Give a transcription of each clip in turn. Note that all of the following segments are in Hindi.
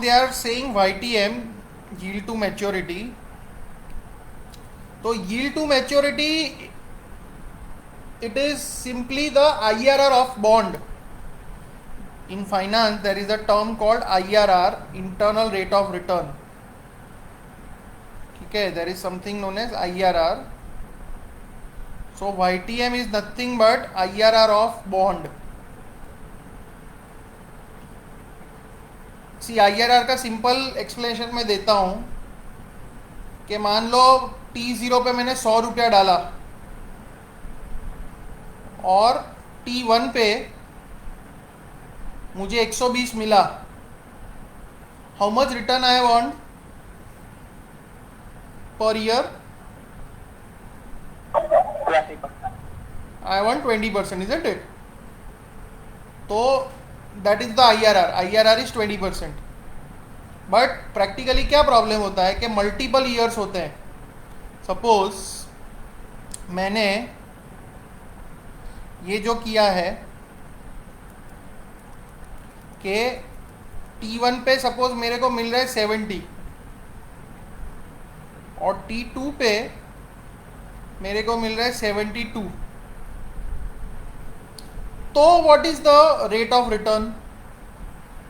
they are saying YTM, yield to maturity. तो yield to maturity, it is simply the IRR of bond. In finance there is a term called IRR, internal rate of return. ठीक है, there is something known as IRR. So YTM is nothing but IRR of bond. See IRR का सिंपल एक्सप्लेनेशन मैं देता हूं कि मान लो T0 पे मैंने 100 रुपया डाला और T1 पे मुझे 120 मिला. How much return I want per year? I want 20%, isn't it? तो that is the IRR. IRR is 20%. But practically क्या प्रॉब्लम होता है कि मल्टीपल ईयर्स होते हैं. सपोज मैंने ये जो किया है कि T1 पे सपोज मेरे को मिल रहा है 70 और T2 पे मेरे को मिल रहा है 72. तो what is the rate of return?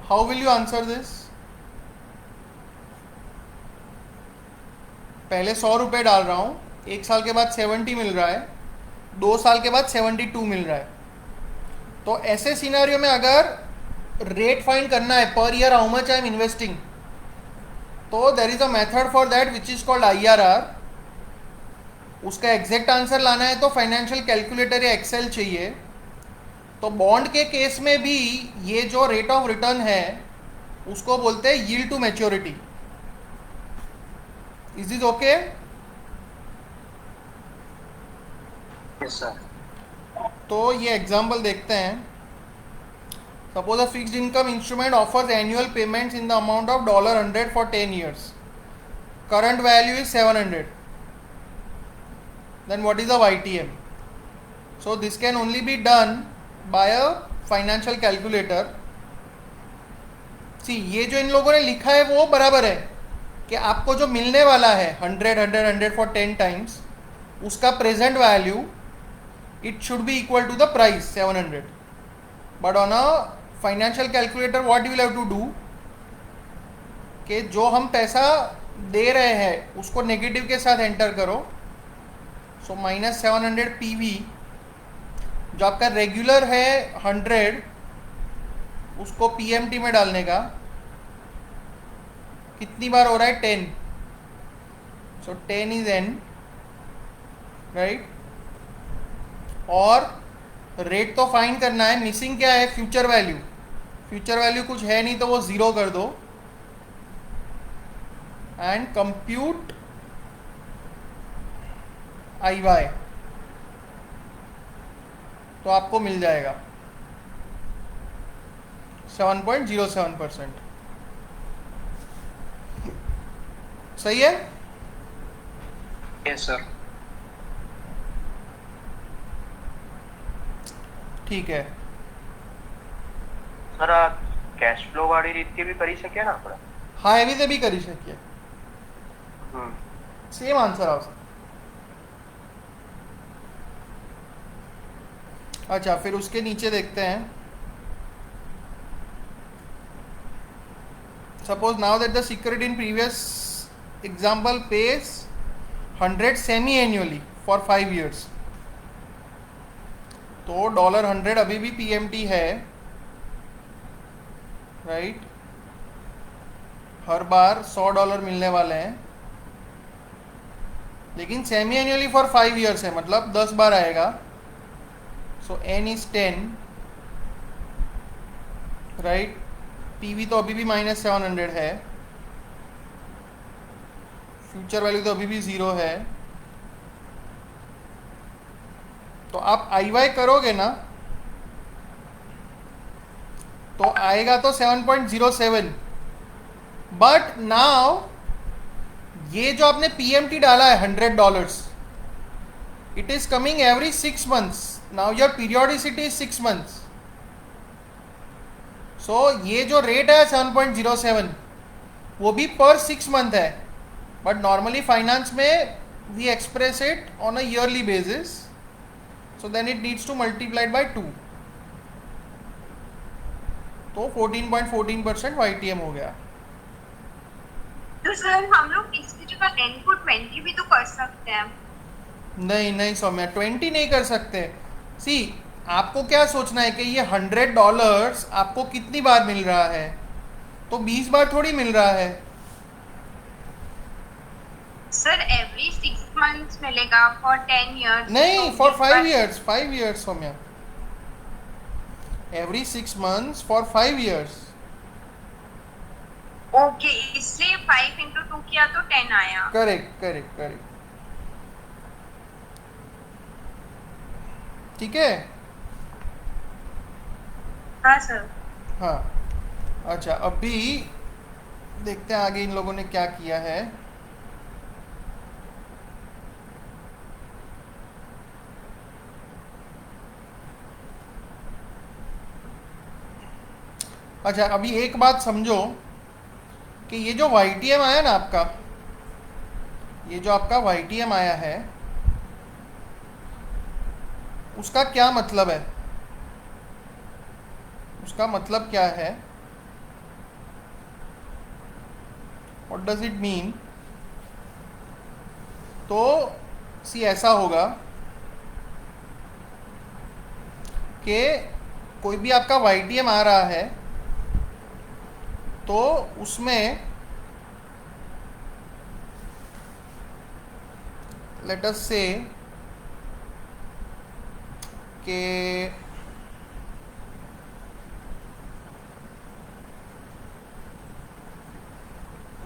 How will you answer this? पहले 100 रुपये डाल रहा हूं, एक साल के बाद 70 मिल रहा है, 2 साल के बाद 72 मिल रहा है. तो ऐसे सिनेरियो में अगर रेट फाइंड करना है per year how much I am investing, तो there is a method for that which is called IRR. उसका एग्जैक्ट आंसर लाना है तो फाइनेंशियल कैलकुलेटर या एक्सेल चाहिए. तो बॉन्ड के केस में भी ये जो रेट ऑफ रिटर्न है उसको बोलते हैं yield to maturity. Is this okay? Yes sir. तो ये एग्जांपल देखते हैं. Suppose a fixed income instrument offers annual payments in the amount of $100 for 10 years. Current value is 700. Then what is a YTM? So this can only be done by a financial calculator. See, ये जो इन लोगों ने लिखा है वो बराबर है कि आपको जो मिलने वाला है 100, 100, 100 for 10 times, उसका present value it should be equal to the price 700. But on a financial calculator what you will have to do कि जो हम पैसा दे रहे हैं उसको नेगेटिव के साथ एंटर करो. सो -700 PV जो आपका रेगुलर है 100 उसको PMT में डालने का. कितनी बार हो रहा है? 10. सो 10 इज N, राइट. और रेट तो फाइंड करना है. मिसिंग क्या है? Future value. फ्यूचर वैल्यू कुछ है नहीं तो वो 0 कर दो एंड कंप्यूट IY. तो आपको मिल जाएगा 7.07%. सही है? Yes sir. ठीक है. સર આ કેશ ફ્લો વાળી રીતે બી કરી શકીએ ને આપણે? हाँ एवी से भी કરી શકીએ. સેમ આન્સર આવશે. अच्छा, फिर उसके नीचे देखते हैं. Suppose now that the security in previous example page 100 semi annually for 5 years. तो $100 अभी भी PMT है, राइट. हर बार $100 मिलने वाले हैं, लेकिन सेमी एनुअली फॉर 5 years है, मतलब 10 बार आएगा. सो N इज 10, राइट. PV तो अभी भी -700 है. फ्यूचर वैल्यू तो अभी भी 0 है. तो आप IY करोगे ना तो आएगा तो 7.07. बट नाउ ये जो आपने PMT डाला है $100, it is coming every 6 months. Now your periodicity is 6 months. So ये जो रेट है 7.07, वो भी पर 6 मंथ है, बट नॉर्मली फाइनेंस में we express it on a yearly basis, so then it needs to multiplied by 2, तो 14.14% YTM हो गया। तो सर हम लोग इसकी जगह 10 को 20 भी तो कर सकते हैं। नहीं नहीं सौम्या, 20 नहीं कर सकते। सी, आपको क्या सोचना है कि ये $100 आपको कितनी बार मिल रहा है, तो 20 बार थोड़ी मिल रहा है। सर एवरी 6 मंथ्स मिलेगा फॉर 10 इयर्स। नहीं, for 5 years, 5 years Saumya, every 6 months for 5 years। Okay, इसलिए 5 into 2 किया तो 10 आया। करेक्ट करेक्ट करेक्ट, ठीक है। हाँ सर। हाँ, अच्छा, अभी देखते हैं आगे इन लोगों ने क्या किया है। अच्छा, अभी एक बात समझो कि ये जो YTM आया ना आपका, ये जो आपका YTM आया है, उसका क्या मतलब है, उसका मतलब क्या है, व्हाट डज इट मीन। तो सी, ऐसा होगा कि कोई भी आपका YTM आ रहा है तो उसमें लेट अस से कि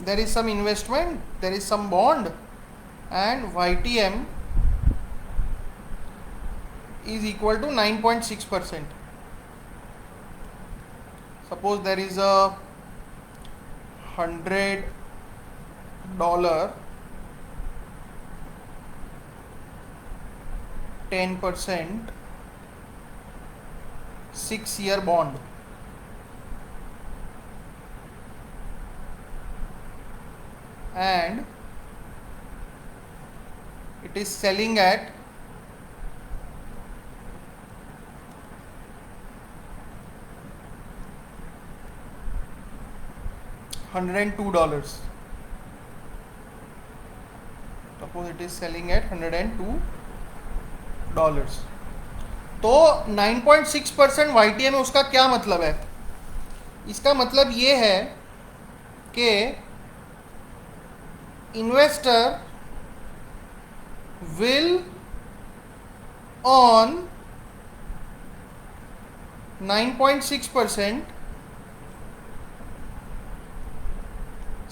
there is some investment, there is some bond, and YTM is equal to 9.6%. Suppose there is a $100 10% 6-year bond, and it is selling at $102. Suppose it is selling at $102, तो 9.6% YTM है, उसका क्या मतलब है। इसका मतलब ये है कि investor will on 9.6%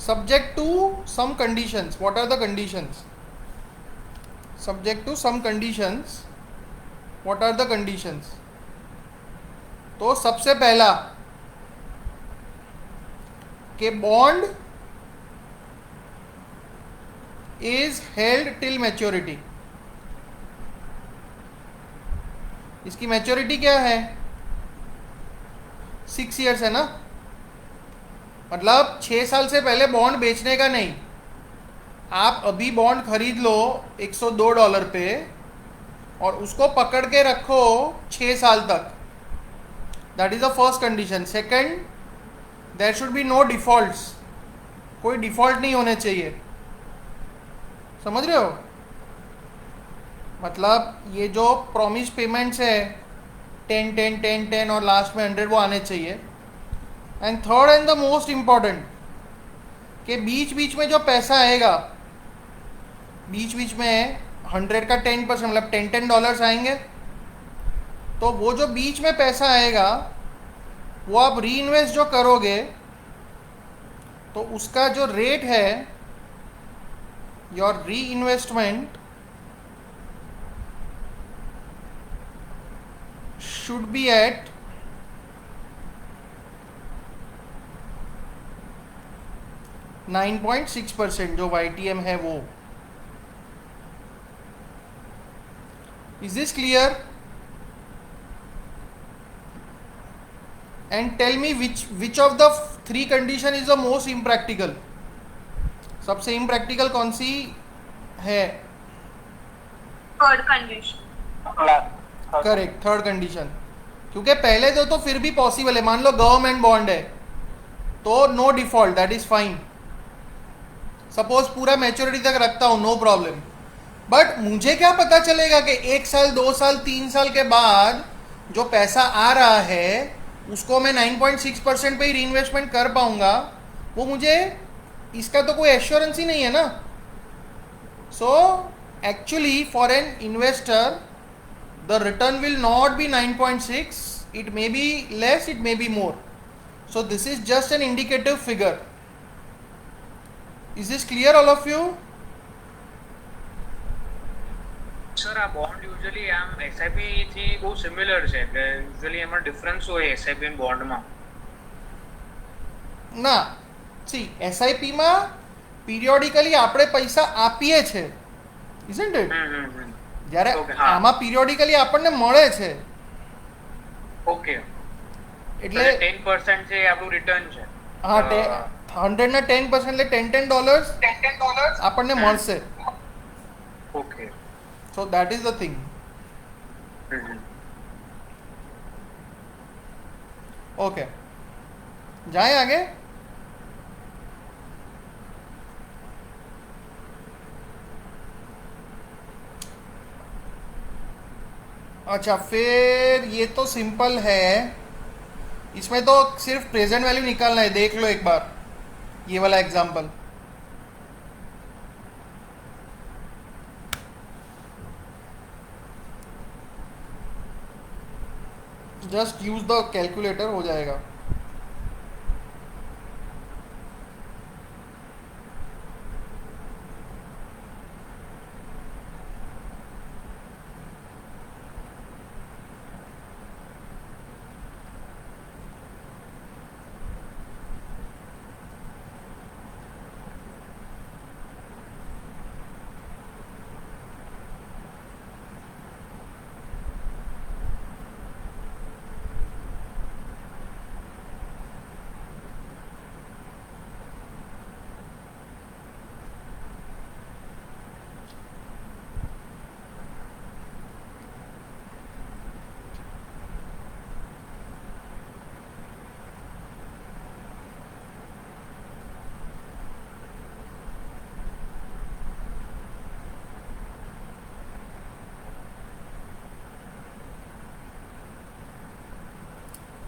subject to some conditions. What are the conditions? Subject to some conditions. What are the conditions? तो सबसे पहला कि bond is held till maturity. इसकी मैच्योरिटी क्या है, 6 years है ना, मतलब 6 साल से पहले बॉन्ड बेचने का नहीं। आप अभी बॉन्ड खरीद लो $102 पे और उसको पकड़ के रखो 6 साल तक। That is the first condition. Second, there should be no defaults, कोई डिफॉल्ट नहीं होने चाहिए। समझ रहे हो, मतलब ये जो प्रॉमिस पेमेंट्स है 10 10 10 10 और लास्ट में 100 वो आने चाहिए। And third and the most important, कि बीच बीच में जो पैसा आएगा, बीच बीच में 100 का 10% मतलब $10 आएंगे, तो वो जो बीच में पैसा आएगा वो आप री इन्वेस्ट जो करोगे तो उसका जो रेट है, योर री इन्वेस्टमेंट शुड बी एट 9.6%, जो YTM है वो। Is this clear? And tell me which of the 3 condition is the most impractical. सबसे इम्प्रैक्टिकल कौन सी है? Third condition. Correct, third condition. क्योंकि पहले दो तो फिर भी पॉसिबल है. मान लो गवर्नमेंट बॉन्ड है तो no default, that is fine. Suppose पूरा मैच्योरिटी तक रखता हूं, नो प्रॉब्लम. बट मुझे क्या पता चलेगा कि 1 साल 2 साल 3 साल के बाद जो पैसा आ रहा है उसको मैं 9.6% पे ही रीइन्वेस्टमेंट कर पाऊंगा? वो मुझे, इसका तो कोई एश्योरेंस ही नहीं है ना. So actually for an investor the return will not be 9.6, it may be less, it may be more. So this is just an indicative figure. Is this clear all of you? Sir આ બોન્ડ યુઝ્યુઅલી આમ એસઆઈપી થી બહુ સિમિલર છે કે યુઝ્યુઅલી એમાં ડિફરન્સ હોય એસઆઈપી અને બોન્ડમાં. ના, see SIP માં periodically આપણે પૈસા આપીએ છે, isn't it? જ્યારે Okay, હા. આમાં periodically આપણને મળે છે. ઓકે એટલે એટલે 10% છે એ આપણું રિટર્ન છે. હા, 100 ના 10% એટલે $10 આપણને મળશે. Okay. So that is the thing. Okay, जाए आगे. अच्छा, फिर ये तो सिंपल है. इसमें तो सिर्फ प्रेजेंट वैल्यू निकालना है. देख लो एक बार ये वाला example. Just use the calculator, हो जाएगा.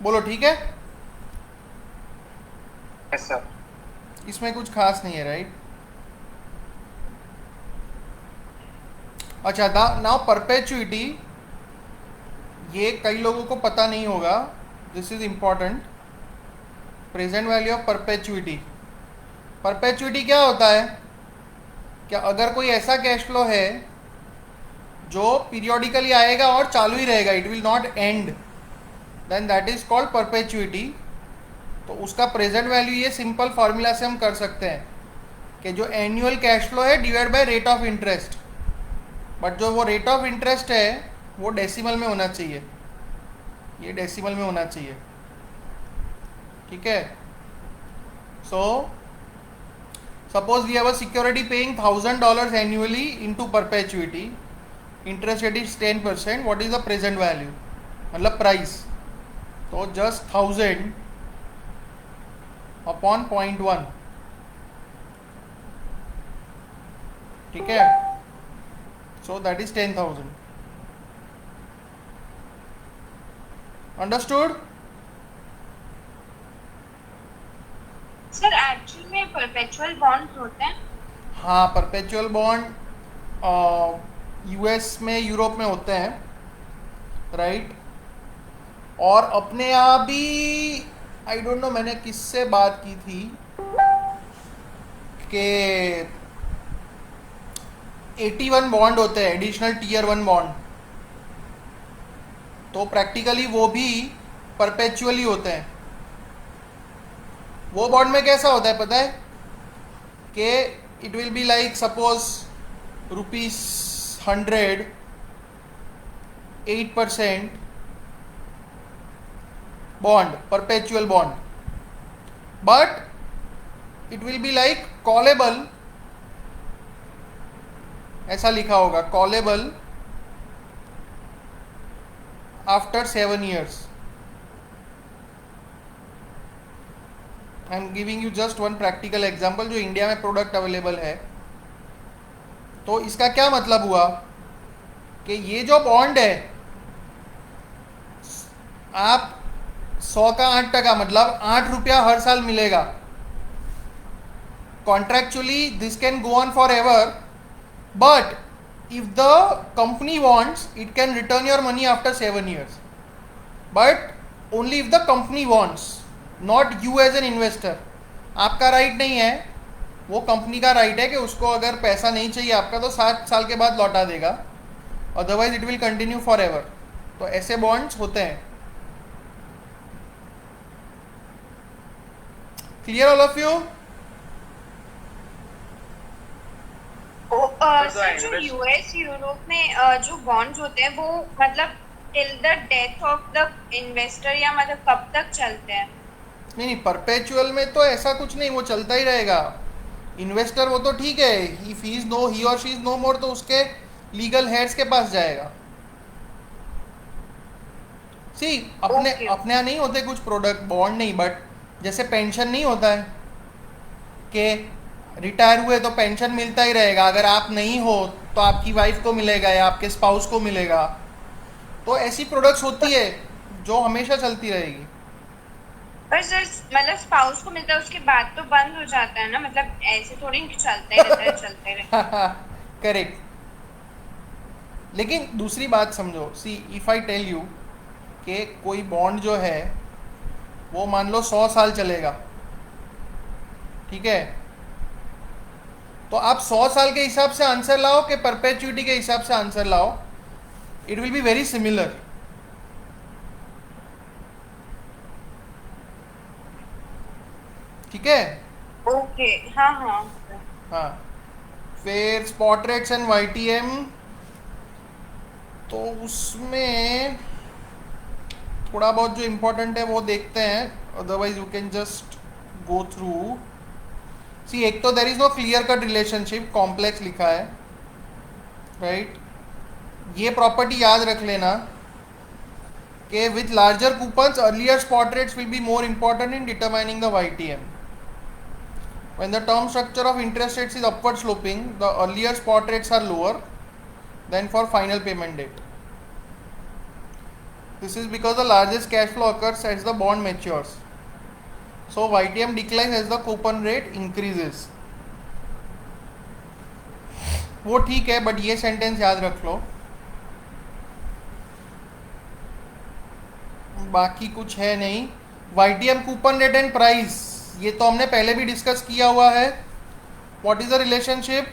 बोलो ठीक है. Yes sir. इसमें कुछ खास नहीं है, राइट? अच्छा, नाउ परपेचुइटी, ये कई लोगों को पता नहीं होगा. This is important. Present value of perpetuity. Perpetuity क्या होता है? क्या अगर कोई ऐसा कैश फ्लो है जो पीरियोडिकली आएगा और चालू ही रहेगा, it will not end, then that is called perpetuity. तो उसका प्रेजेंट वैल्यू ये सिंपल फॉर्मूला से हम कर सकते हैं कि जो एनुअल कैश फ्लो है divide by rate of interest. But जो वो रेट ऑफ इंटरेस्ट है वो डेसिमल में होना चाहिए. ये डेसिमल में होना चाहिए. ठीक है. So suppose we have a security paying $1000 annually into perpetuity. Interest rate is 10%. What is the present value, मतलब प्राइस? तो जस्ट 1000 अपॉन 0.1. ठीक है. So that is 10,000. Understood? Sir actual में परपेचुअल बॉन्ड्स होते हैं. हाँ, परपेचुअल बॉन्ड यूएस में, यूरोप में होते हैं, राइट? और अपने यहाँ भी आई डोंट नो, मैंने किससे बात की थी कि 81 बॉन्ड होते हैं, एडिशनल टीयर 1 बॉन्ड. तो प्रैक्टिकली वो भी परपेचुअली होते हैं. वो बॉन्ड में कैसा होता है पता है? कि it will be like suppose ₹100, 8% bond, perpetual bond. But it will be like callable, ऐसा लिखा होगा callable after 7 years. I am giving you just one practical example जो इंडिया में प्रोडक्ट अवेलेबल है. तो इसका क्या मतलब हुआ कि ये जो बॉन्ड है आप 100 का 8% मतलब 8 रुपया हर साल मिलेगा. Contractually this can go on for ever, but if the company wants it can return your money after 7 years, but only if the company wants, not you as an investor. आपका राइट नहीं है, वो कंपनी का राइट है कि उसको अगर पैसा नहीं चाहिए आपका तो 7 साल के बाद लौटा देगा, otherwise it will continue for ever. तो ऐसे बॉन्ड्स होते हैं. Clear all of you? Sir जो यूएस यूरोप में जो बॉन्ड्स होते हैं वो मतलब till the death of the investor या मतलब कब तक चलते हैं? नहीं, परपेचुअल में तो ऐसा कुछ नहीं, वो चलता ही रहेगा. इन्वेस्टर वो तो ठीक है, इफ ही और शी इज नो मोर तो उसके लीगल हेड्स के पास जाएगा. सी अपने अपने यहाँ नहीं होते कुछ प्रोडक्ट बॉन्ड नहीं, बट जैसे पेंशन नहीं होता है कि रिटायर हुए तो पेंशन मिलता ही रहेगा, अगर आप नहीं हो तो आपकी वाइफ को मिलेगा या आपके स्पाउस को मिलेगा. तो ऐसी प्रोडक्ट्स होती है जो हमेशा चलती रहेगी. पर सर मतलब स्पाउस को मिलता है उसके बाद तो बंद हो जाता है ना, मतलब ऐसे थोड़ी चलता ही रहता है चलते रहता है. करेक्ट. लेकिन दूसरी बात समझो, see if I tell you कि कोई बॉन्ड जो है वो मान लो 100 साल चलेगा, ठीक है, तो आप 100 साल के हिसाब से आंसर लाओ कि परपेचुइटी के हिसाब से आंसर लाओ, it will be very similar. ठीक है? ओके. हाँ हाँ हाँ. फिर स्पॉट रेट्स एंड वाईटीएम, तो उसमें थोड़ा बहुत जो इम्पोर्टेंट है वो देखते हैं, otherwise you can just go through. See एक तो there is no clear cut relationship, complex लिखा है, राइट. ये प्रॉपर्टी याद रख लेना कि with larger coupons earlier spot rates will be more important in determining the YTM. When the term structure of interest rates is upward sloping, the earlier spot rates are lower than for final payment date. This is because the largest cash flow occurs as the bond matures. So YTM declines as the coupon rate increases. वो ठीक है, बट ये सेंटेंस याद रख लो. बाकी कुछ है नहीं. YTM coupon rate and price, ये तो हमने पहले भी डिस्कस किया हुआ है. व्हाट इज द रिलेशनशिप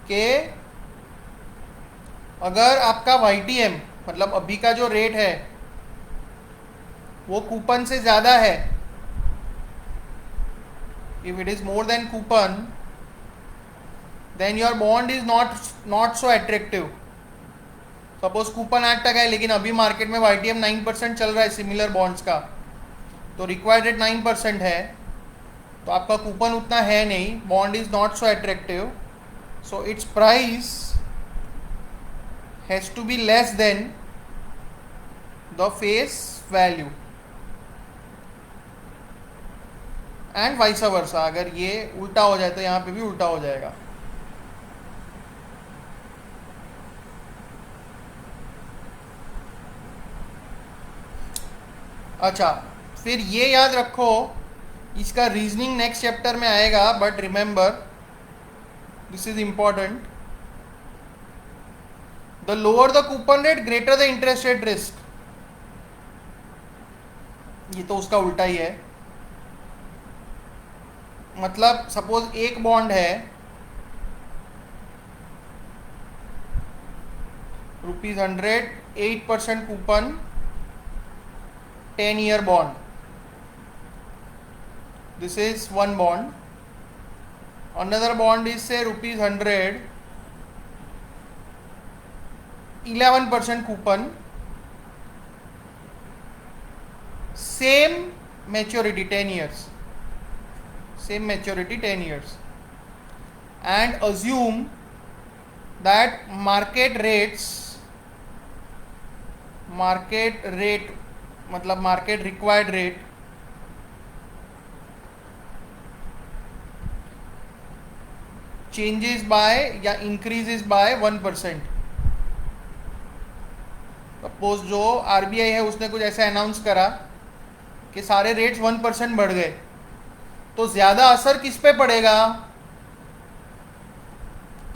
के अगर आपका YTM मतलब अभी का जो रेट है वो कूपन से ज़्यादा है, if it is more than coupon then your bond is not so attractive. Suppose coupon 8% है लेकिन अभी मार्केट में YTM 9% चल रहा है सिमिलर बॉन्ड्स का, तो रिक्वायर्ड रेट 9% है, तो आपका कूपन उतना है नहीं, bond is not so attractive, so its price has to be less than the face value and vice versa. अगर ये उल्टा हो जाए तो यहाँ पे भी उल्टा हो जाएगा. अच्छा, फिर ये याद रखो, इसका रीजनिंग नेक्स्ट चैप्टर में आएगा, but remember this is important. The lower the coupon rate greater the interest rate risk. ये तो उसका उल्टा ही है. मतलब सपोज एक बॉन्ड है ₹100, 8% coupon, 10-year bond. This is one bond. Another bond is say ₹100, 11% coupon, same maturity 10 years, same maturity 10 years, and assume that market rate मतलब market required rate changes by या increases by 1%. सपोज जो आरबीआई है उसने कुछ ऐसा अनाउंस करा कि सारे रेट्स 1% बढ़ गए, तो ज्यादा असर किस पे पड़ेगा?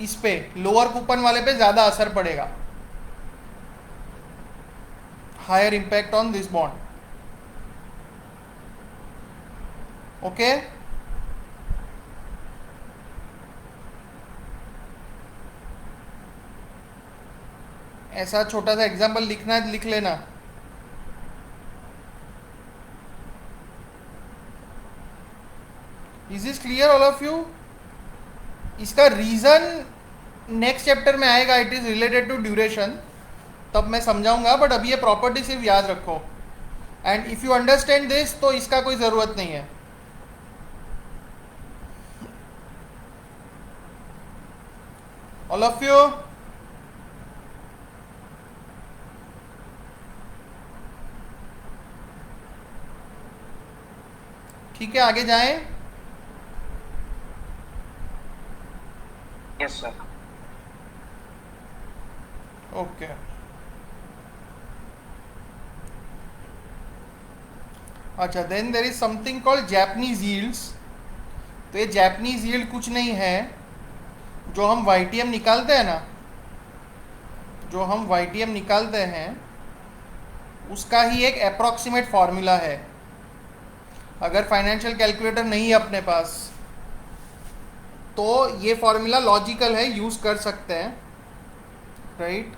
इस पे, लोअर कूपन वाले पे ज्यादा असर पड़ेगा, higher impact on this bond. Okay, ऐसा छोटा सा एग्जाम्पल लिखना है, लिख लेना. Is this clear all of you? इसका रीजन नेक्स्ट चैप्टर में आएगा, it is related to duration, तब मैं समझाऊंगा, बट अभी ये प्रॉपर्टी सिर्फ याद रखो. And if you understand this तो इसका कोई जरूरत नहीं है. All of you? ठीक है, आगे जाएं. Yes sir. ओके, अच्छा, then there is something called Japanese yields. तो ये जैपनीज यील्ड कुछ नहीं है, जो हम वाईटीएम निकालते हैं ना, जो हम वाईटीएम निकालते हैं उसका ही एक अप्रॉक्सीमेट फॉर्मूला है. अगर फाइनेंशियल कैलकुलेटर नहीं है अपने पास तो ये फॉर्मूला लॉजिकल है, यूज कर सकते हैं, राइट?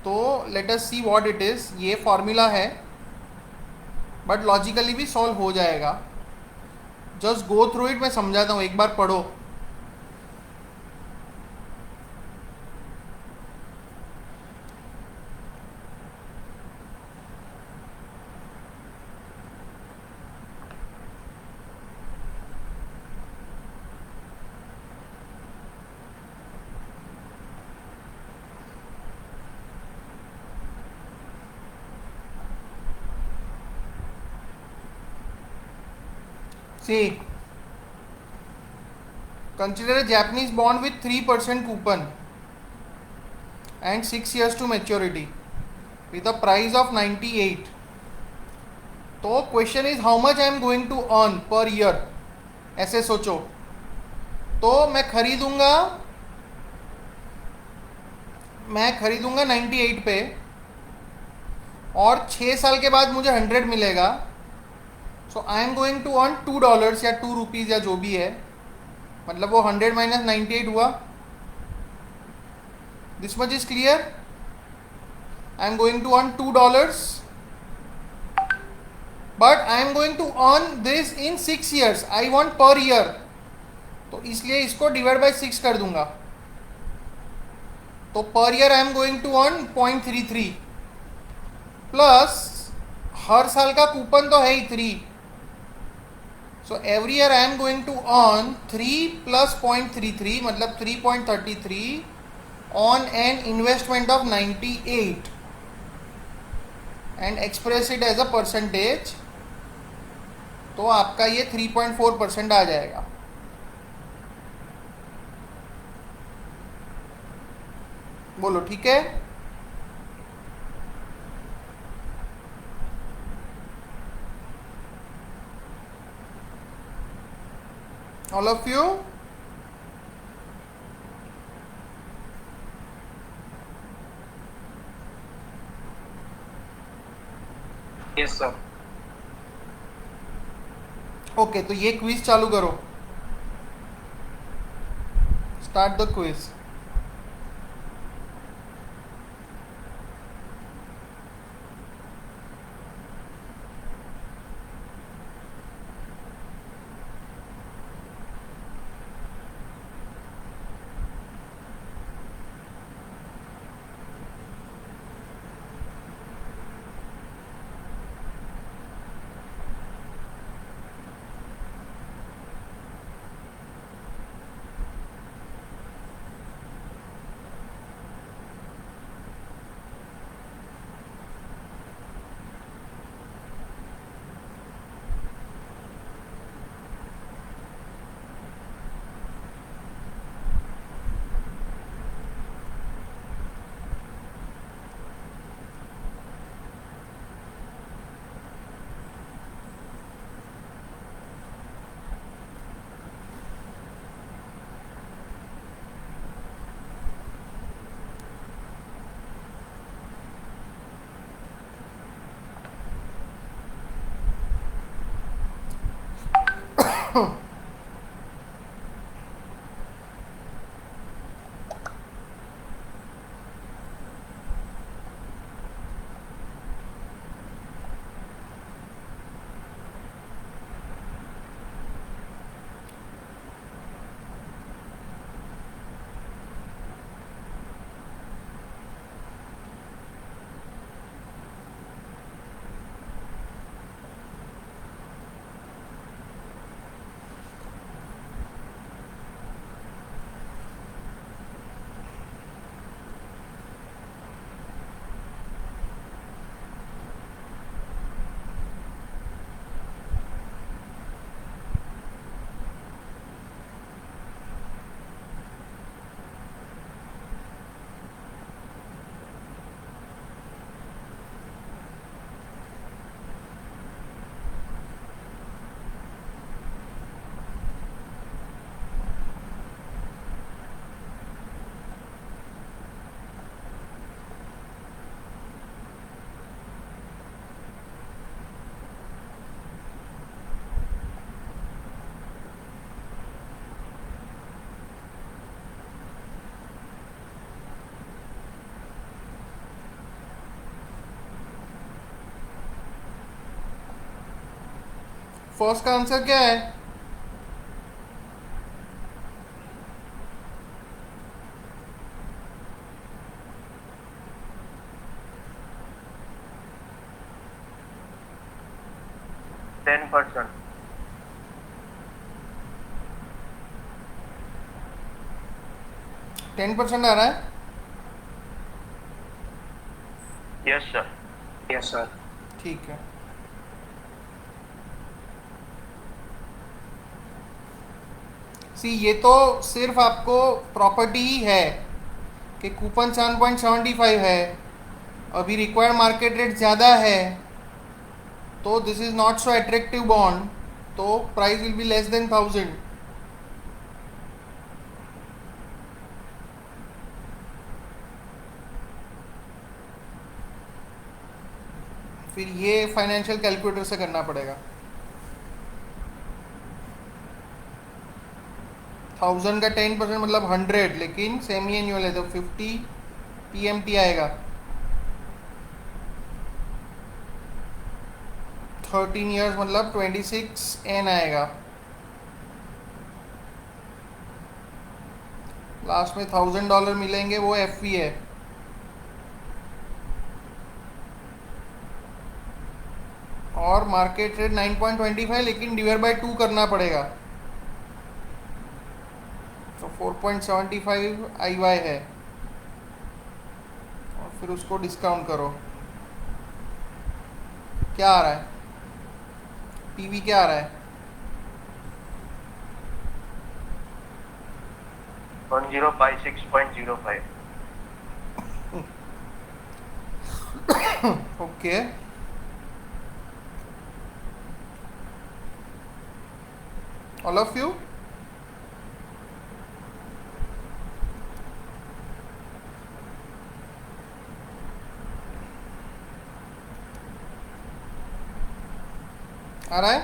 तो let us see what it is. ये फॉर्मूला है बट लॉजिकली भी सॉल्व हो जाएगा. जस्ट गो थ्रू इट, मैं समझाता हूँ, एक बार पढ़ो. See, consider a Japanese bond with 3% coupon and 6 years to maturity with a price of 98. तो question is how much I am going to earn per year. ऐसे सोचो, तो मैं खरीदूंगा 98 पे, और 6 साल के बाद मुझे 100 मिलेगा. So I am going to earn $2 या 2 रुपीज़ या जो भी है, मतलब वो 100 माइनस 98 हुआ. This much is clear? I am going to earn $2 but I am going to earn this in 6 years. I want per year, तो इसलिए इसको डिवाइड बाय 6 कर दूंगा. तो per year I am going to earn 0.33 plus हर साल का कूपन तो है ही 3. So every year I am going to earn 3 plus 0.33 मतलब 3.33 on an investment of 98 and express it as a percentage. तो आपका ये 3.4% आ जाएगा. बोलो ठीक है? All of you? Yes sir. Okay, तो ये क्विज चालू करो. Start the quiz. फर्स्ट का आंसर क्या है? टेन परसेंट 10% आ रहा है। यस सर यस सर ठीक है, सी ये तो सिर्फ आपको प्रॉपर्टी ही है कि कूपन 7.75 है, अभी रिक्वायर्ड मार्केट रेट ज़्यादा है, तो this is not so attractive bond, तो price will be less than 1000। फिर ये फाइनेंशियल कैलकुलेटर से करना पड़ेगा। 1000 का 10% मतलब 100, लेकिन सेमी एनुअल है तो 50 PMT आएगा। 13 इयर्स मतलब 26 N आएगा। लास्ट में $1000 मिलेंगे, वो FV है। और मार्केट रेट 9.25, लेकिन डिवाइड बाय 2 करना पड़ेगा, तो 4.75 IY है, और फिर उसको डिस्काउंट करो, क्या आ रहा है? PV क्या आ रहा है? 1056.05 ओके, ऑल ऑफ यू आ रहा है?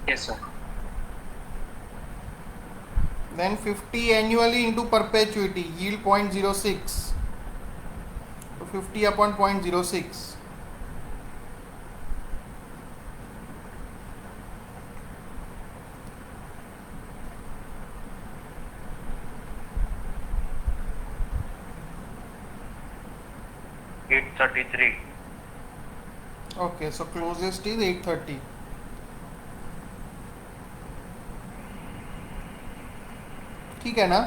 Yes sir Then 50 annually into perpetuity, yield 0.06, so 50 upon 0.06, $833 okay, so closest is 830। ठीक है ना?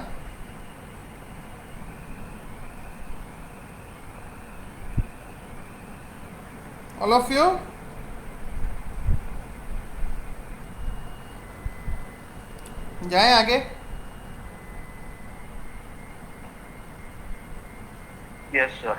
ऑल ऑफ यू जाएं आगे। Yes sir